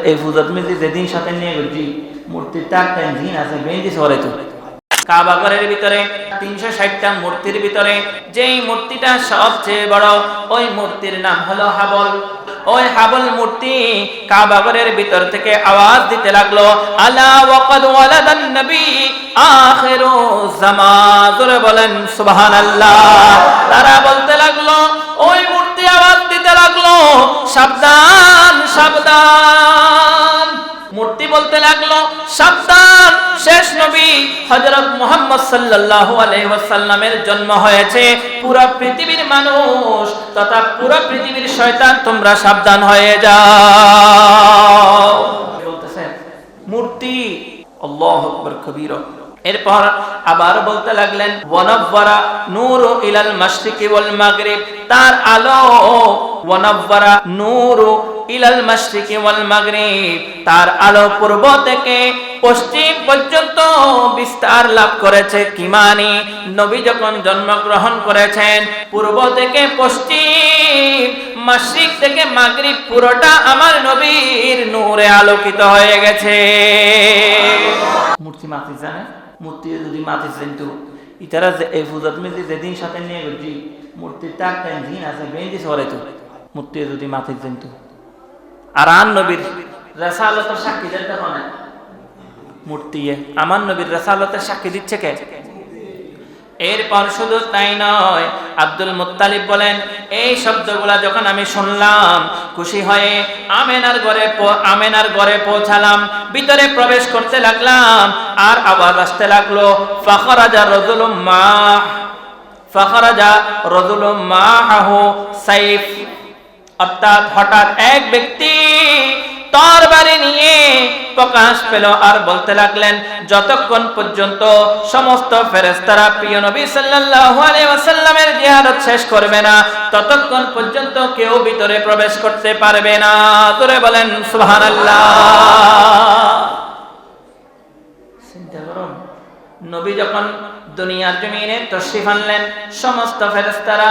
এই পূজাত মিলি যেদিন সাথে নিয়ে গেছি মূর্তির 4টা দিন আছে বেঁধে সরে তো কাবা ঘরের ভিতরে 360টা মূর্তির ভিতরে যেই মূর্তিটা সবচেয়ে বড় ওই মূর্তির নাম হলো হাবল। ওই হাবল মূর্তি কাবা ঘরের ভিতর থেকে আওয়াজ দিতে লাগলো, আলা ওয়াকাদ ওয়ালাদান নবী আখিরু জামান। জোরে বলেন সুবহানাল্লাহ। তারা বলতে লাগলো, ওই মূর্তি আওয়াজ দিতে লাগলো, সাবধান সাবধান। মূর্তি বলতে লাগলো, সাবধান, শেষ নবী হযরত মুহাম্মদ সাল্লাল্লাহু আলাইহি ওয়াসাল্লামের জন্ম হয়েছে। পুরো পৃথিবীর মানুষ তথা পুরো পৃথিবীর শয়তান তোমরা সাবধান হয়ে যাও বলতেছেন মূর্তি। আল্লাহু আকবার কবীরা। এরপর আবার বলতে লাগলেন, ওয়ানাওয়ারা নূরু ইলাল মাশরিকি ওয়াল মাগরিব। তার আলো ওয়ানাওয়ারা নূরু ইলাল মাশরিকি ওয়াল মাগরিব, তার আলো পূর্ব থেকে পশ্চিম পর্যন্ত বিস্তার লাভ করেছে। কি মানে, নবী যখন জন্মগ্রহণ করেছেন পূর্ব থেকে পশ্চিম, মাশরিক থেকে মাগরিব পুরোটা আমার নবীর নূরে আলোকিত হয়ে গেছে। মূর্তি মাতি জানে, মূর্তি যদি মাতি জানতো ইতারা যে এই পূজাত মিলি যেদিন সাথে নিয়ে গেছি মূর্তির 4টা দিন আছে বেঁধে সরে তো মূর্তি যদি মাতি জানতো। আর আন নবীর রাসালাতের সাক্ষী দিতে হয় মূর্তি, আমার নবীর রাসালাতের সাক্ষী দিচ্ছে কে? এরপর শুধু তাই নয়, আব্দুল মুত্তালিব বলেন, এই শব্দগুলা যখন আমি শুনলাম খুশি হয়ে আমেনার ঘরে পৌঁছালাম, ভিতরে প্রবেশ করতে লাগলাম আর আওয়াজ আসতে লাগলো, ফাখরাজা রাজুলুম মাআহু সাইফ। অর্থাৎ হঠাৎ এক ব্যক্তি তরবারি নিয়ে প্রকাশ পেল আর বলতে লাগলেন, যতক্ষণ পর্যন্ত সমস্ত ফেরেশতারা প্রিয় নবী সাল্লাল্লাহু আলাইহি ওয়াসাল্লামের জিয়ারত শেষ করবে না ততক্ষণ পর্যন্ত কেউ ভিতরে প্রবেশ করতে পারবে না। জোরে বলেন সুবহানাল্লাহ। চিন্তা করুন, নবী যখন দুনিয়ার জমিনে তশরিফ আনলেন, সমস্ত ফেরেশতারা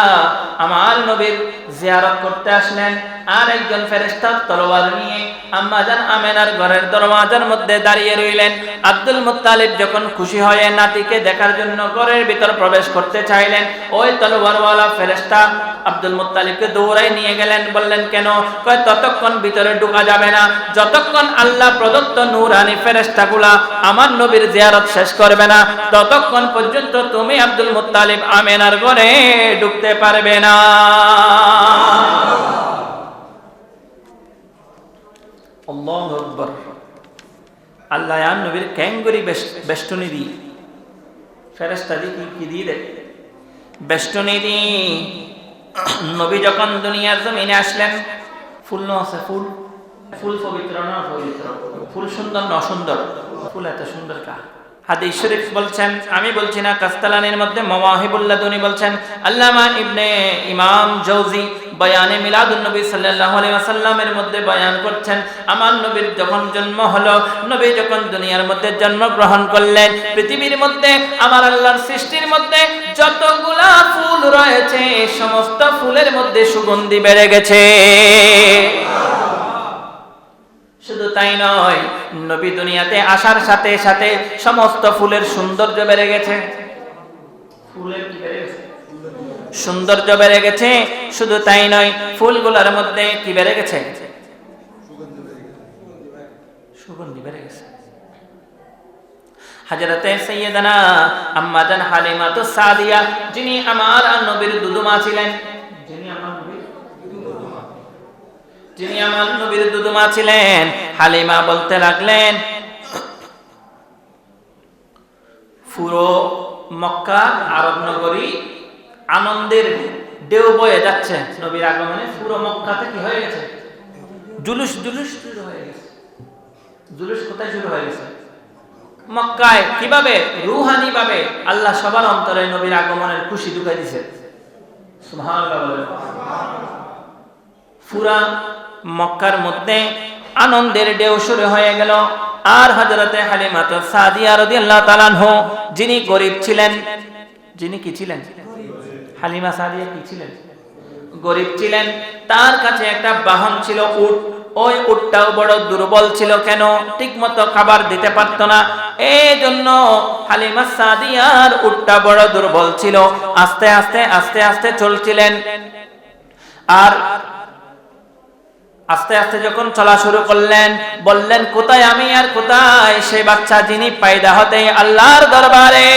আমার নবীর জিয়ারত করতে আসলেন। আর একজন ফেরেশতা তলোয়ার নিয়ে আম্মাজান আমেনার ঘরের দরওয়াজার মধ্যে দাঁড়িয়ে রইলেন। আব্দুল মুত্তালিব যখন খুশি হয়ে নাতিকে দেখার জন্য ঘরের ভিতর প্রবেশ করতে চাইলেন, ওই তলোয়ারওয়ালা ফেরেশতা আব্দুল মুত্তালিবকে দৌড়াই নিয়ে গেলেন। বললেন, কেন? কয়, ততক্ষণ ভিতরে ঢোকা যাবে না যতক্ষণ আল্লাহ প্রদত্ত নূরানি ফেরেশতাগুলা আমার নবীর জিয়ারত শেষ করবে না ততক্ষণ পর্যন্ত তুমি আব্দুল মুত্তালিব আমেনার ঘরে ঢুকতে পারবে না। আল্লাহু আকবার। আল্লাহ আর নবীর ক্যাঙ্গুরি বেষ্টনী দি ফেরেশতা দি কি দিয়ে দেয়? বেষ্টনী দি। নবী যখন দুনিয়ার জমিনে আসলেন, ফুল না আছে, ফুল পবিত্র না পবিত্র, ফুল সুন্দর না সুন্দর, ফুল এত সুন্দর কা? হাদিস শরীফ বলছেন, আমি বলছি না, কাস্তালানির মধ্যে মাওয়াহিবুল লাদুনী বলছেন, আল্লামা ইবনে ইমাম জাওজি বয়ানে মিলাদুন নবী সাল্লাল্লাহু আলাইহি ওয়াসাল্লামের মধ্যে বয়ান করছেন, আমার নবীর যখন জন্ম হলো, নবী যখন দুনিয়ার মধ্যে জন্মগ্রহণ করলেন, পৃথিবীর মধ্যে আমার আল্লাহর সৃষ্টির মধ্যে যতগুলা ফুল রয়েছে সমস্ত ফুলের মধ্যে সুগন্ধি বেড়ে গেছে। শুধু তাই নয়, নবী দুনিয়াতে আসার সাথে সাথে সমস্ত ফুলের সৌন্দর্য বেড়ে গেছে। ফুলের কি বেড়ে গেছে? সৌন্দর্য বেড়ে গেছে। শুধু তাই নয়, ফুলগুলোর মধ্যে কি বেড়ে গেছে? সুগন্ধি বেড়ে গেছে। হযরতে সাইয়্যিদানা আম্মা জান হালিমাতুস সাদিয়া, যিনি আমার নবীর দুধমা ছিলেন, যিনি আমার নবীর দুধমা ছিলেন, হালিমা বলতে লাগলেন, পুরো মক্কা আরব নগরী আনন্দের ঢেউ বয়ে যাচ্ছে নবীর আগমনে। পুরো মক্কাতে কি হয়ে গেছে? জুলুস শুরু হয়ে গেছে। জুলুস কোথায় শুরু হয়ে গেছে? মক্কায়। কিভাবে? রূহানি ভাবে আল্লাহ সবার অন্তরে নবীর আগমনের খুশি ঢুকাই দিয়েছে। সুবহানাল্লাহ বলেন। পুরা মক্কার মধ্যে আনন্দের ঢেউ শুরু হয়ে গেল। আর হযরতে হালিমাতুস সাদিয়া রাদিয়াল্লাহু তাআলা আনহু, যিনি গরীব ছিলেন, যিনি কি ছিলেন? হালিমা সাদিয়া কি ছিলেন? গরীব ছিলেন। তার কাছে একটা বাহন ছিল, উট। ওই উটটাও বড় দুর্বল ছিল। কেন? ঠিক মতো খাবার দিতে পারত না। এই জন্য হালিমা সাদিয়ার উটটা বড় দুর্বল ছিল। আস্তে আস্তে আস্তে আস্তে চলছিলেন। আর আস্তে আস্তে যখন চলা শুরু করলেন, বললেন কোথায় আমি আর কোথায় সে বাচ্চা যিনি পয়দা হতে আল্লাহর দরবারে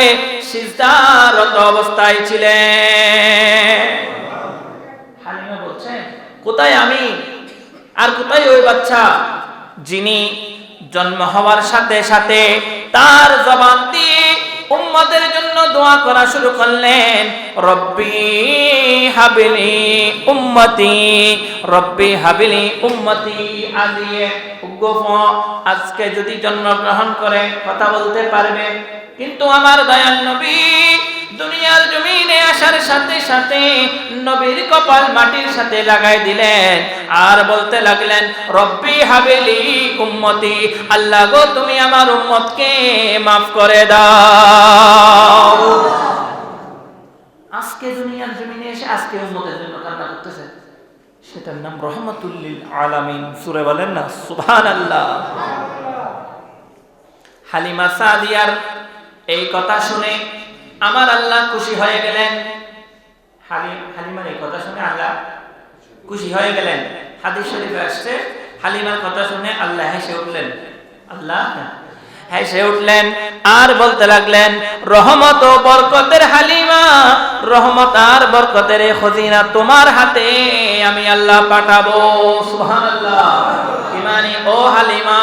সিজদারত অবস্থায় ছিলেন। হালিমা বলছেন কোথায় আমি আর কোথায় ওই বাচ্চা যিনি জন্ম হওয়ার সাথে সাথে তার জবান দিয়ে উম্মতের জন্য দোয়া করা শুরু করলেন, রব্বি হাবিলি উম্মতি, রব্বি হাবিলি উম্মতি। আজকে যদি জন্মগ্রহণ করে কথা বলতে পারবে, কিন্তু আমার দয়াল নবী দুনিয়ার জমিনে আসার সাথে সাথে নবীর কপাল মাটির সাথে লাগাই দিলেন আর বলতে লাগলেন, রব্বি হাবিলি উম্মতি, আল্লাহ গো তুমি আমার উম্মতকে মাফ করে দাও। আজকে দুনিয়ার জমিনে এসে আজকে উম্মতের জন্য কান্না করতেছে, সেটার নাম রহমাতুল লিল আলামিন। সূরা বলেন না সুবহানাল্লাহ। হালিমা সাদিয়ার এই কথা শুনে আমার আল্লাহ খুশি হয়ে গেলেন। হালিমার এই কথা শুনে আল্লাহ খুশি হয়ে গেলেন। হাদিস শরীফে আসছে, হালিমার কথা শুনে আল্লাহ হেসে উঠলেন। আল্লাহ হেসে উঠলেন আর বলতে লাগলেন, রহমত ও বরকতের হালিমা, রহমত আর বরকতের খজিনা তোমার হাতে আমি আল্লাহ পাঠাবো। সুবহানাল্লাহ। ইমানি ও হালিমা,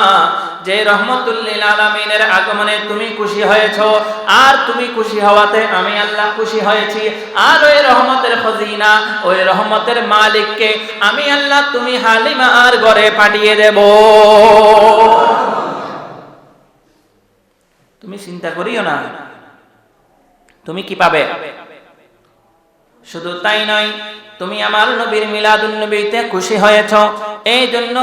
যে রহমতুল লিল আলামিনের আগমনে তুমি খুশি হয়েছো, আর তুমি খুশি হওয়াতে আমি আল্লাহ খুশি হয়েছি। আর ওই রহমতের খজিনা, ওই রহমতের মালিককে আমি আল্লাহ তুমি হালিমা আর ঘরে পাঠিয়ে দেব। তুমি চিন্তা করিও না, তুমি কি পাবে। শুধু তাই নয়, তুমি আমার নবীর মিলাদুন নবীতে খুশি হয়েছো, এই জন্য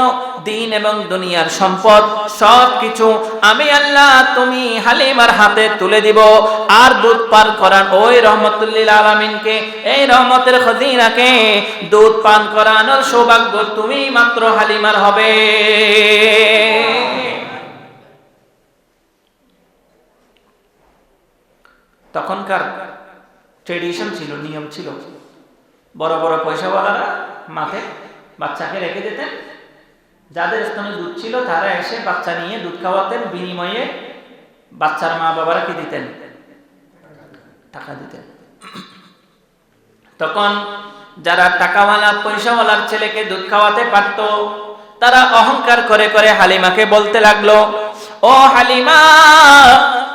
দিন এবং দুনিয়ার সম্পদ সবকিছু আমি আল্লাহ তুমি হালিমার হাতে তুলে দিব। আর দুধ পান করান ওই রহমতুল লিল আলামিনকে, এই রহমতের খজিনাকে দুধ পান করানোর সৌভাগ্য তুমি মাত্র হালিমার হবে। তখনকার ট্রেডিশন ছিল, নিয়ম ছিল, বড় বড় পয়সাওয়ালারা মাঠে বাচ্চাকে রেখে দিতেন, যাদের স্তনে দুধ ছিল তারা এসে বাচ্চা নিয়ে দুধ খাওয়াতেন, বিনিময়ে বাচ্চার মা বাবারা কি দিতেন? টাকা দিতেন। তখন যারা টাকাওয়ালা পয়সাওয়ালার ছেলেকে দুধ খাওয়াতে পারত, তারা অহংকার করে করে হালিমাকে বলতে লাগলো, ও হালিমা,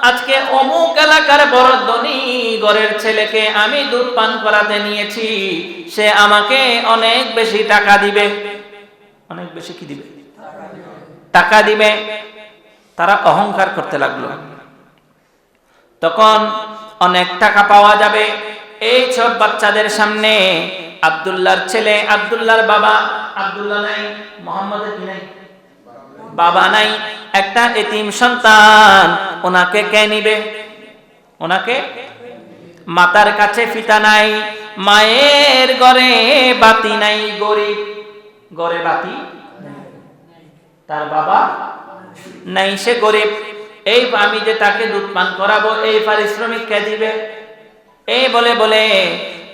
আজকে অমুক এলাকার বড় ধনী ঘরের ছেলেকে আমি দুধ পান করাতে নিয়েছি, সে আমাকে অনেক বেশি টাকা দিবে। অনেক বেশি কি দিবে? টাকা দিবে। তারা অহংকার করতে লাগলো। তখন অনেক টাকা পাওয়া যাবে এই সব বাচ্চাদের সামনে। আব্দুল্লাহর ছেলে, আব্দুল্লাহর বাবা, আব্দুল্লাহ নাই, মোহাম্মদের কি নাই, বাবা নাই, একটা এতিম সন্তান, ওনাকে কে নিবে? ওনাকে মাতার কাছে ফিতা নাই, মায়ের ঘরে বাতি নাই, গরিব, ঘরে বাতি, তার বাবা নাই, সে গরিব। এই আমি যে তাকে দুধ পান করাবো, এই পারিশ্রমিক কে দিবে? এই বলে বলে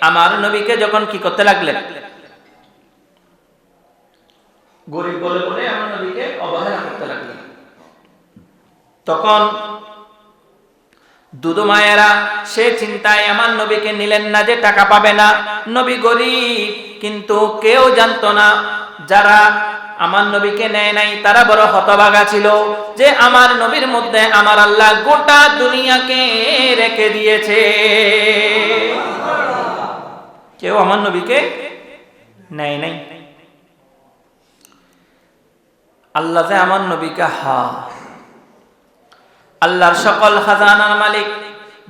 আমার নবীকে যখন কি করতে লাগলেন, গরিব বলে বলে আমার নবীকে অবহেলা করতে লাগলেন। তখন দুদু মায়েরা সে চিন্তায় আমার নবীকে নিলেন না, যে টাকা পাবে না, নবী গরিব। কিন্তু কেউ জানতো না, যারা আমার নবীকে নেয় নাই তারা বড় হতভাগা ছিল, যে আমার নবীর মধ্যে আমার আল্লাহ গোটা দুনিয়াকে রেখে দিয়েছে। কেউ আমার নবীকে নেয় নাই। আল্লাহ যে আমার নবীকে আল্লাহর সকল খাজানার মালিক,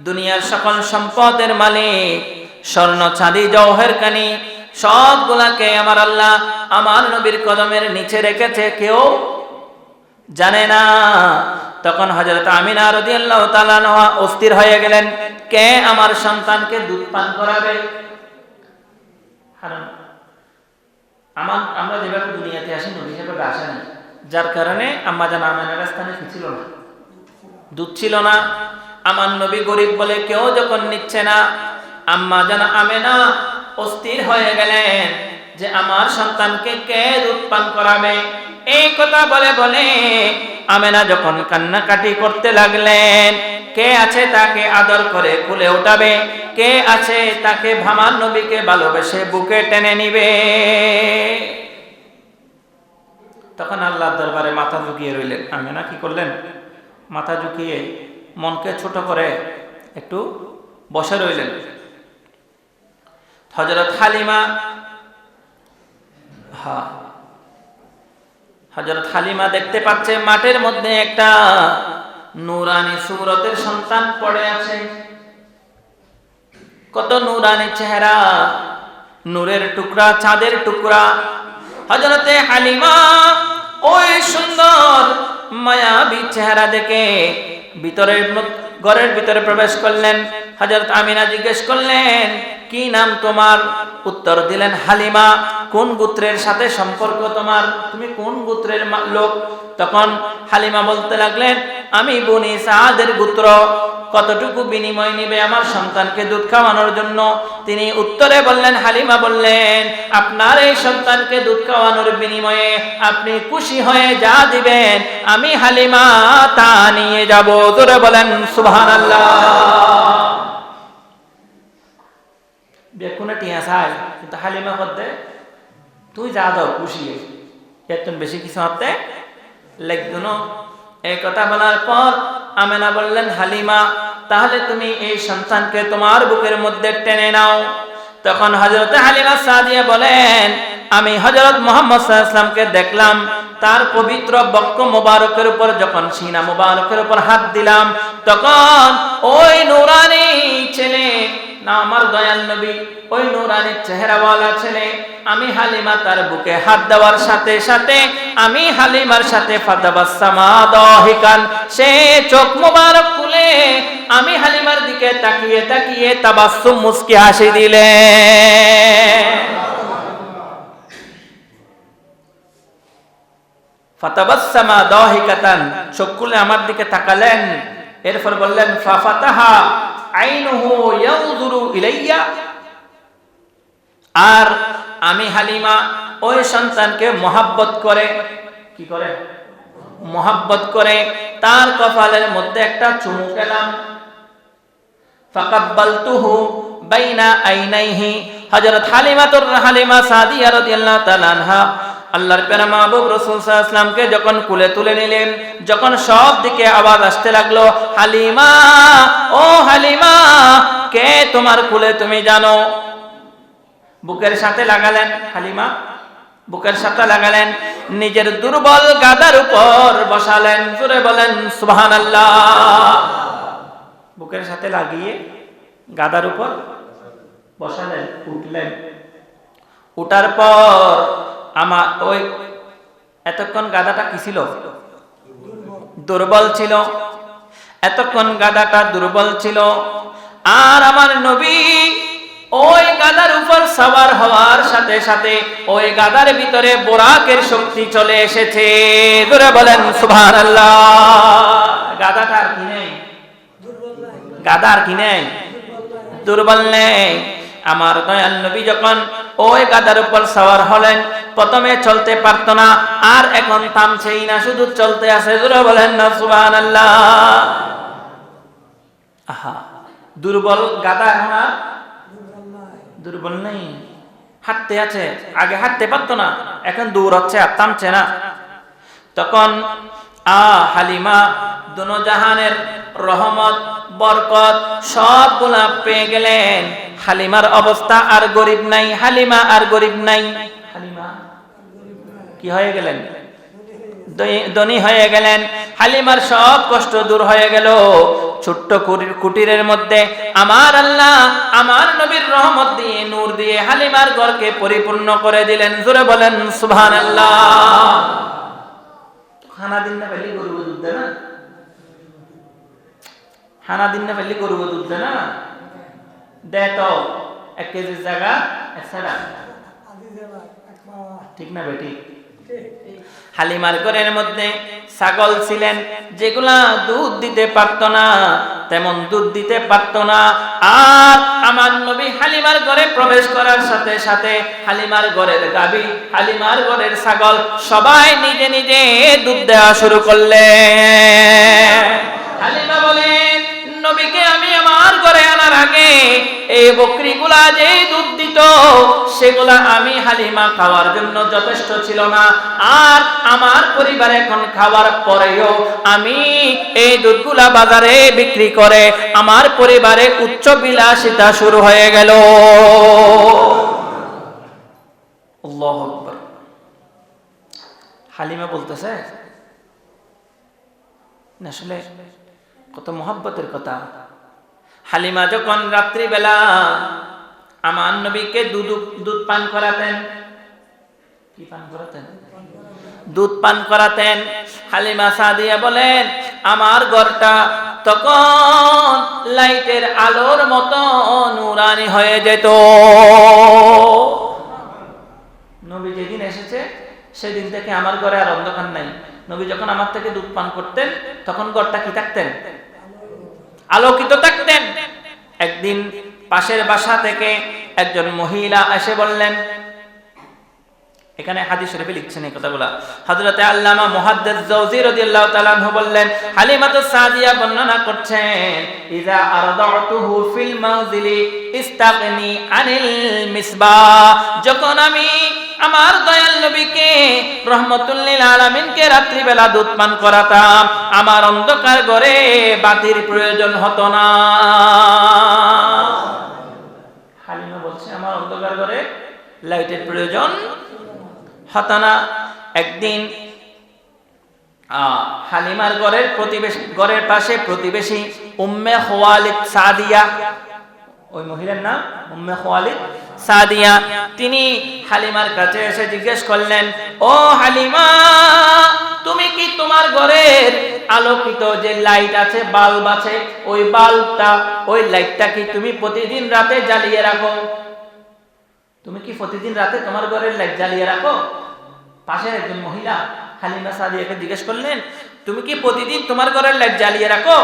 দুনিয়ার সকল সম্পদের মালিক, স্বর্ণ চাঁদি জওহর কানি সবগুলাকে আমার আল্লাহ আমার নবীর কদমের নিচে রেখেছে, কেউ জানে না। তখন হযরত আমিনা রাদিয়াল্লাহু তাআলা আনহা অস্থির হয়ে গেলেন, কে আমার সন্তানকে দুধ পান করাবে? আমরা যেভাবে দুনিয়াতে আসি নবী সেভাবে আসে না, যার কারণে আম্মা জান আমেনার স্থানে কি ছিল না, দুধ ছিল না। আমার নবী গরিব বলে কেউ যখন নিচ্ছে না, আম্মা জান আমেনা অস্থির হয়ে গেলেন যে আমার সন্তানকে কে দুধ পান করাবে। এই কথা বলে বলে আমেনা যখন কান্নাকাটি করতে লাগলেন, কে আছে তাকে আদর করে কুলে উঠাবে, কে আছে তাকে ভামার নবীকে ভালোবেসে বুকে টেনে নিবে। তখন আল্লাহর দরবারে মাথা ঝুঁকিয়ে রইলেন। আমেনা কি করলেন? মাথা ঝুঁকিয়ে মনকে ছোট করে একটু বসে রইলেন। হযরত হালিমা হযরত হালিমা দেখতে পাচ্ছে মাঠের মধ্যে একটা নূরানী সুরতের সন্তান পড়ে আছে। কত নূরানী চেহারা, নূরের টুকরা, চাঁদের টুকরা। হযরতে হালিমা ওই সুন্দর মায়াবী চেহারা দেখে ঘরের ভিতরে প্রবেশ করলেন। হযরত আমিনা জিজ্ঞেস করলেন, কি নাম তোমার? উত্তর দিলেন হালিমা। কোন গোত্রের সাথে সম্পর্ক তোমার? তুমি কোন গোত্রের লোক? তখন হালিমা বলতে লাগলেন, আমি বনি সাদের গোত্র। কতটুকু বিনিময় নিবে আমার সন্তানকে দুধ খাওয়ানোর জন্য? তিনি উত্তরে বললেন, হালিমা বললেন, আপনার এই সন্তানকে দুধ খাওয়ানোর বিনিময়ে আপনি খুশি হয়ে যা দিবেন আমি হালিমা তা নিয়ে যাব। জোরে বলেন সুবহানাল্লাহ। বেকুনে টিয়া চাই, কিন্তু হালিমা করতে তুই যা দাও খুশি, এত বেশি কিছু হাতে লেখতো না। এই কথা বলার পর আমেনা বললেন, হালিমা তাহলে তুমি এই সন্তানকে তোমার বুকের মধ্যে টেনে নাও। তখন হযরত হালিমা সাদিয়া বলেন, আমি হযরত মুহাম্মদ সাল্লাল্লাহু আলাইহি ওয়াসাল্লামকে দেখলাম, তার পবিত্র বক্ষ মোবারকের উপর যখন সিনা মোবারকের উপর হাত দিলাম, তখন ওই নূরানী ছেলে না আমার দয়াল নবী, ওই নূরানী চেহারাওয়ালা ছেলে, আমি হালিমা তার বুকে হাত দেওয়ার সাথে সাথে আমি হালিমার সাথে ফাতাবাসসামা দাহিকান, সে চোখ মোবারক খুলে আমি হালিমার দিকে তাকিয়ে তাকিয়ে তাবাসসুম মুস্কি হাসি দিলেন। ফাতাবাসসামা দাহিকাতান, চোখ খুলে আমার দিকে তাকালেন। এরপর বললেন, ফাফাতাহা আইনুহু ইয়ানজুরু ইলাইয়া, আর আমি হালিমা ওই সন্তানকে মহাব্বত করে, কি করে? মহাব্বত করে তার কপালের মধ্যে একটা চুমু খেলাম। ফাকাব্বালতুহু বাইনা আইনাইহি, হযরত হালিমা সাদিয়া রাদিয়াল্লাহু তাআলা আনহা আল্লাহর প্যারা মাহবুব রাসূল সাল্লাল্লাহু আলাইহি ওয়াসাল্লামকে যখন কুলে তুলে নিলেন, যখন সব দিকে আওয়াজ আসতে লাগলো, হালিমা ও হালিমা, কে তোমার কুলে তুমি জানো? বুকের সাথে লাগালেন, হালিমা বুকের সাথে লাগালেন, নিজের দুর্বল গাদার উপর বসালেন। জোরে বলেন সুবহানাল্লাহ। বুকের সাথে লাগিয়ে গাদার উপর বসালেন, উঠলেন। উঠার পর আমার ওই এতক্ষণ গাদাটা কি ছিল? দুর্বল ছিল। এতক্ষণ গাদাটা দুর্বল ছিল, আর আমার নবী ওই গাদার উপর সওয়ার হওয়ার সাথে সাথে ওই গাদার ভিতরে বোরাকের শক্তি চলে এসেছে। জোরে বলেন সুবহানাল্লাহ। গাদাটা আর কি নেই, গাদা আর কি নেই, দুর্বল নেই। আমার দয়াল নবী যখন ওই গাদার উপর সওয়ার হলেন, প্রথমে চলতে পারতো না, আর এখন থামছেই না, শুধু চলতে আছে। জোরে বলেন না সুবহানাল্লাহ। আহা, দুর্বল গাদা এখন আর দুর্বল নেই, হাঁটতে আছে। আগে হাঁটতে পারতো না, এখন দৌড় হচ্ছে আর থামছে না। তখন হালিমা দুনো জাহানের রহমত বরকত সবগুলা পেয়ে গেলেন। হালিমার অবস্থা আর গরিব নাই, হালিমা আর গরিব নাই। হালিমা কি হয়ে গেলেন? ধনী হয়ে গেলেন। হালিমার সব কষ্ট দূর হয়ে গেল। ছোট্ট কুটিরের মধ্যে আমার আল্লাহ আমার নবীর রহমত দিয়ে, নূর দিয়ে হালিমার ঘরকে পরিপূর্ণ করে দিলেন। জোরে বলেন সুবহানাল্লাহ। খানা দিন না পেলে গরু দুধ দেয় না, খানা দিন না পেলে গরু দুধ দেয় না, দে তো 1 কেজির জায়গা 1 ছাড়া ঠিক না বেটি? হালিমার ঘরের মধ্যে ছাগল ছিলেন যেগুলা দুধ দিতে পারত না, তেমন দুধ দিতে পারত না। আর আমার নবী হালিমার ঘরে প্রবেশ করার সাথে সাথে হালিমার ঘরের গাভী, হালিমার ঘরের ছাগল সবাই নিজে নিজে দুধ দেওয়া শুরু করলেন। হালিমা বলেন, নবীকে আমি আমার ঘরে আনার আগে এই বকরিগুলা যে দুধ দিত সেগুলা আমি হালিমা খাওয়ার জন্য যথেষ্ট ছিল না, আর আমার পরিবার এখন খাওয়ার পরেও আমি এই দুধগুলা বাজারে বিক্রি করে আমার পরিবারে উচ্চ বিলাসিতা শুরু হয়ে গেল। আল্লাহু আকবার। হালিমা বলতেছে আসলে কত মহব্বতের কথা। হালিমা যখন রাত্রিবেলা আমার নবীকে দুধ পান করাতেন, কি পান করাতেন? দুধ পান করাতেন। হালিমা সাদিয়া বলেন, আমার ঘরটা তখন লাইটের আলোর মতো নূরানি হয়ে যেত। নবী যেদিন এসেছে সেদিন থেকে আমার ঘরে আর অন্ধকার নাই। নবী যখন আমার থেকে দুধ পান করতেন তখন ঘরটা কি থাকতেন? আলোকিত থাকতেন। একদিন পাশের বাসা থেকে একজন মহিলা এসে বললেন, এখানে হাদিস শরীফে লিখছেন এই কথাগুলা, হযরতে আল্লামা মুহাদ্দিস জাওজি রাদিয়াল্লাহু তাআলা আনহু বললেন, হালিমাতুস সাদিয়া বর্ণনা করছেন, ইযা আরদাতুহু ফিল মানজিলি ইস্তাগনি আনিল মিসবাহ, যখন আমি আমার দয়াল নবীকে রহমাতুল লিল আলামিনকে রাত্রিবেলা দুধ পান করাতাম, আমার অন্ধকার ঘরে বাতির প্রয়োজন হতো না। হালিমা বলছে, আমার অন্ধকার ঘরে লাইটের প্রয়োজন হতো না। একদিন হালিমার ঘরের পাশে প্রতিবেশী উম্মে খুওয়ালিদ সাদিয়া, ওই মহিলার নাম উম্মে খুওয়ালিদ সাদিয়া, তিনি হালিমার কাছে এসে জিজ্ঞেস করলেন, ও হালিমা, তুমি কি তোমার ঘরের আলোকিত যে লাইট আছে, বাল্ব আছে, ওই বাল্বটা, ওই লাইটটা কি তুমি প্রতিদিন রাতে জ্বালিয়ে রাখো? তুমি কি প্রতিদিন রাতে তোমার ঘরের লাইট জ্বালিয়ে রাখো? পাশের একজন মহিলা হালিমা সাদিয়াকে জিজ্ঞেস করলেন, তুমি কি প্রতিদিন তোমার ঘরের লাইট জ্বালিয়ে রাখো?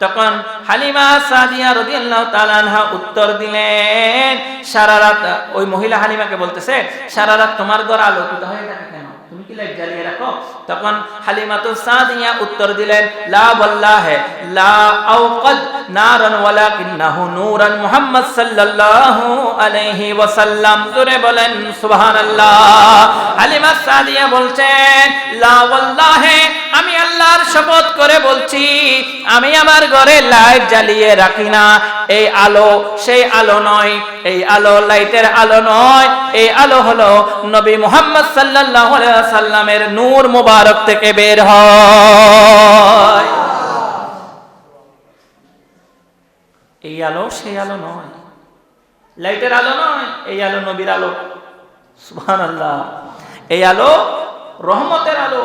তখন হালিমা সাদিয়া রাদিয়াল্লাহু তাআলা আনহা উত্তর দিলেন, সারা রাত, ওই মহিলা হালিমাকে বলতেছে, সারা রাত তোমার ঘর আলোকিত হয়ে থাকে কেন? তুমি কি লাইট জ্বালিয়ে রাখো? তখন হালিমাতুস সাদিয়া উত্তর দিলেন, লা ওয়াল্লাহি লা আওকাদ নারান ওয়ালাকিন্নাহু নূরান মুহাম্মদ সাল্লাল্লাহু আলাইহি ওয়াসাল্লাম। জোরে বলেন সুবহানাল্লাহ। হালিমা সাদিয়া বলছেন, লা ওয়াল্লাহি, আমি আল্লাহর শপথ করে বলছি, আমি আমার ঘরে লাইট জ্বালিয়ে রাখি না। এই আলো সেই আলো নয়, এই আলো লাইটের আলো নয়, এই আলো হলো নবী মুহাম্মদ সাল্লাল্লাহু আলাইহি ওয়াসাল্লামের নূর মুবারক থেকে বের হয়। এই আলো সেই আলো নয়, লাইটের আলো নয়, এই আলো নবীর আলো। সুবহানাল্লাহ। এই আলো রহমতের আলো।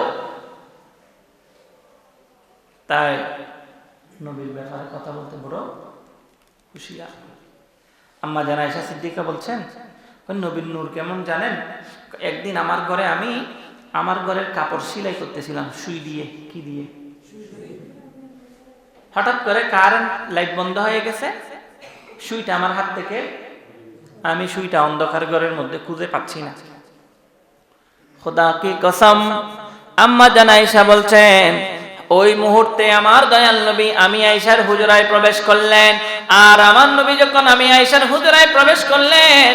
তাই নবীর ব্যাপারে কথা বলতে বড় হুঁশিয়ার। আম্মা জান আয়েশা সিদ্দিকা বলছেন, নবীর নূর কেমন জানেন? একদিন আমার ঘরে আমি আমার ঘরের কাপড় সেলাই করতেছিলাম সুই দিয়ে। কি দিয়ে? হঠাৎ করে কারেন্ট লাইট বন্ধ হয়ে গেছে, সুইটা আমার হাত থেকে, আমি সুইটা অন্ধকার ঘরের মধ্যে খুঁজে পাচ্ছি না। খোদা কি কসম, আম্মা জান আয়েশা বলছেন, ওই মুহূর্তে আমার দয়াল নবী আমি আয়েশার হুজরায় প্রবেশ করলেন। আর আমার নবী যখন আমি আয়েশার হুজরায় প্রবেশ করলেন,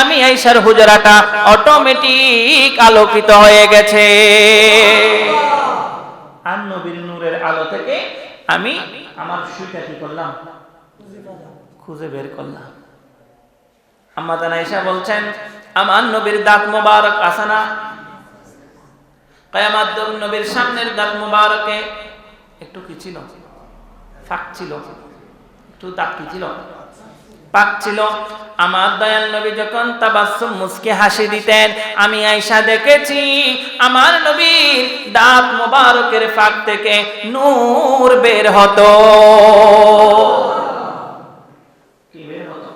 আমি আয়েশার হুজরাটা অটোমেটিক আলোকিত হয়ে গেছে। আর নবীর নূরের আলো থেকে আমি আমার সুইটা কি করলাম? খুঁজে বের করলাম। আম্মা জান আয়েশা বলছেন, আমার নবীর দাঁত মোবারক আছে না? কিয়ামত নবীর সামনের দাঁত মোবারকে একটু কি ছিল? ফাঁক ছিল, একটু দাঁত কি ছিল? পাক ছিল। আমার দয়াল নবী যখন তাবাসসুম মুস্কি হাসি দিতেন, আমি আয়েশা দেখেছি আমার নবীর দাঁত মোবারকের ফাঁক থেকে নূর বের হতো। কি বের হতো?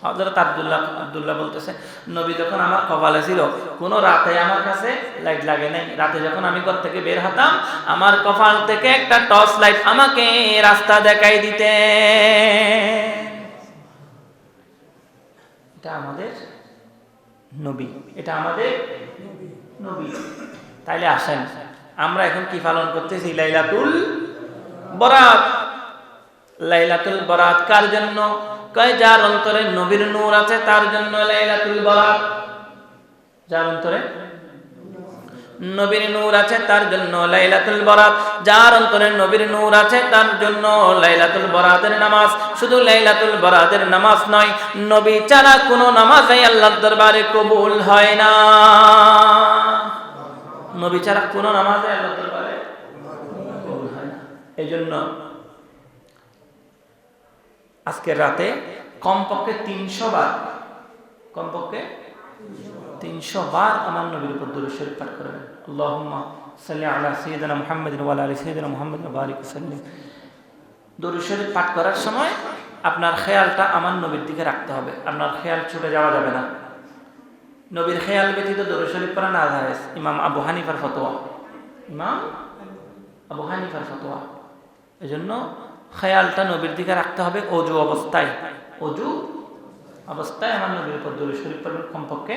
হযরত আব্দুল্লাহ বলতেছে, নবী যখন আমার কপালে ছিল, কোনো রাতে আমার কাছে লাইট লাগে নাই। রাতে যখন আমি ঘর থেকে বের হতাম, আমার কপাল থেকে একটা টর্চ লাইট আমাকে রাস্তা দেখাই দিতে। এটা আমাদের নবী, এটা আমাদের নবী। তাইলে আসেন, আমরা এখন কি পালন করতেছি? লাইলাতুল বরাত। লাইলাতুল বরাত কার জন্য? কয় যার অন্তরে নবীর নূর আছে তার জন্য লাইলাতুল বরাত। যার অন্তরে নবীর নূর আছে তার জন্য লাইলাতুল বরাত। যার অন্তরে নবীর নূর আছে তার জন্য লাইলাতুল বরাতের নামাজ। শুধু লাইলাতুল বরাতের নামাজ নয়, নবী ছাড়া কোনো নামাজই আল্লাহর দরবারে কবুল হয় না। নবী ছাড়া কোনো নামাজই আল্লাহর দরবারে কবুল হয় না। এই জন্য আজকের রাতে কমপক্ষে 300 বার, কমপক্ষে 300 বার আমার নবীর উপর দরুদ শরীফ পাঠ করবেন। আল্লাহুম্মা সাল্লি আলা সাইয়্যিদিনা মুহাম্মাদিন ওয়া আলা আলি সাইয়্যিদিনা মুহাম্মাদিন ওয়া বারিক ওয়াসাল্লিম। দরুদ শরীফ পাঠ করার সময় আপনার খেয়ালটা আমার নবীর দিকে রাখতে হবে। আপনার খেয়াল ছুটে যাওয়া যাবে না। নবীর খেয়াল ব্যতীত দরুদ শরীফ পড়া না জায়েজ। ইমাম আবু হানিফার ফতোয়া, ইমাম আবু হানিফার ফতোয়া। এজন্য খেয়ালটা নবীর দিকে রাখতে হবে। অজু অবস্থায়, অজু অবস্থায় আমার নবীর উপর দরুদ শরীফ পড়বেন কমপক্ষে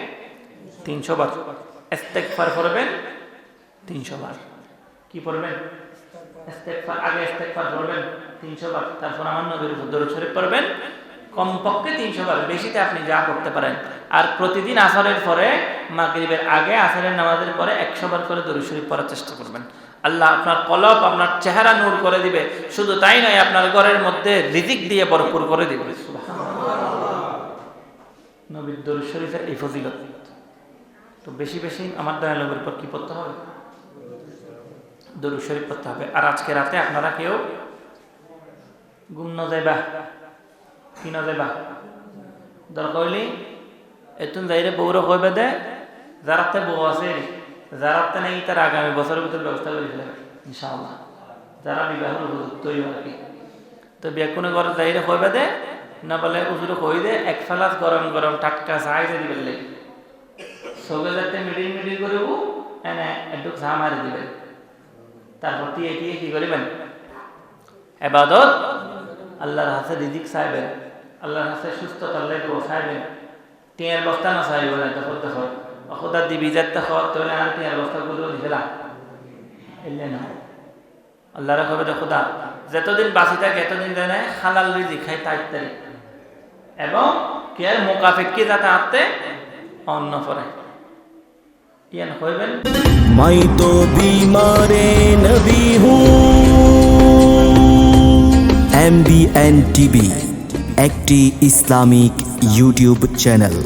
300 বার। ইস্তেগফার পড়বেন 300 বার। কি পড়বেন? ইস্তেগফার। আগে ইস্তেগফার পড়বেন 300 বার, তারপর আমার নবীর উপর দরুদ শরীফ পড়বেন কমপক্ষে 300 বার। বেশিতে আপনি যা করতে পারেন। আর প্রতিদিন আসরের পরে, মাগরিবের আগে, আসরের নামাজের পরে 100 বার করে দরুদ শরীফ পড়ার চেষ্টা করবেন। আল্লাহ আপনার কলব, আপনার চেহারা নূর করে দিবে। শুধু তাই নয়, আপনার ঘরের মধ্যে রিজিক দিয়ে ভরপুর করে দিবে। নবীর দরুদ শরীফের এই ফজিলত। তো বেশি বেশি আমার দয়াল নবীর উপর কি পড়তে হবে? দরুদ শরীফ পড়তে হবে। আর আজকে রাতে আপনারা কেউ ঘুম না যাইবা, কি না যাইবা, দরকার হইলে এতুন যাইরে বউরে কইবে দে, যারাতে বউ আছে, যারাতে নেই তার আগামী বছরের ভিতরে ব্যবস্থা করে ফেলে ইনশাআল্লাহ। যারা বিবাহের উপযুক্ত আর কি, তো বিয়ে কোনো ঘরে যাইরে কইবে দে, না বলে উজুরে কই দে, এক ফেলাস গরম গরম টাটকা চাই দিয়ে দিবেন। সবে যাতে মিডিল মিডিল করব, এনে একটু চা মারি দিবেন। তারপর দিয়ে দিয়ে কি করিবেন? ইবাদত, আল্লাহর হাতে রিজিক চাইবেন, আল্লাহর হাতে সুস্থতার লেগে চাইবেন। টিয়ার বস্তা না চাইব না, তখন দেখো খোদা দিবি যাতে খাওয়া তো আর টিয়ার বস্তাগুলো দিলাম এলে না। আল্লাহর খবর খোদা যতদিন বাঁচি থাকে এতদিন দেয় না হালাল রিজিক খাই তা ইত্যাদি, এবং কে মোকাফিকি যাতে আনতে অন্য পরে ইয়ান হইবেন। मैं तो बीमारे नबी हूँ। MBN TV একটি ইসলামিক ইউটিউব চ্যানেল।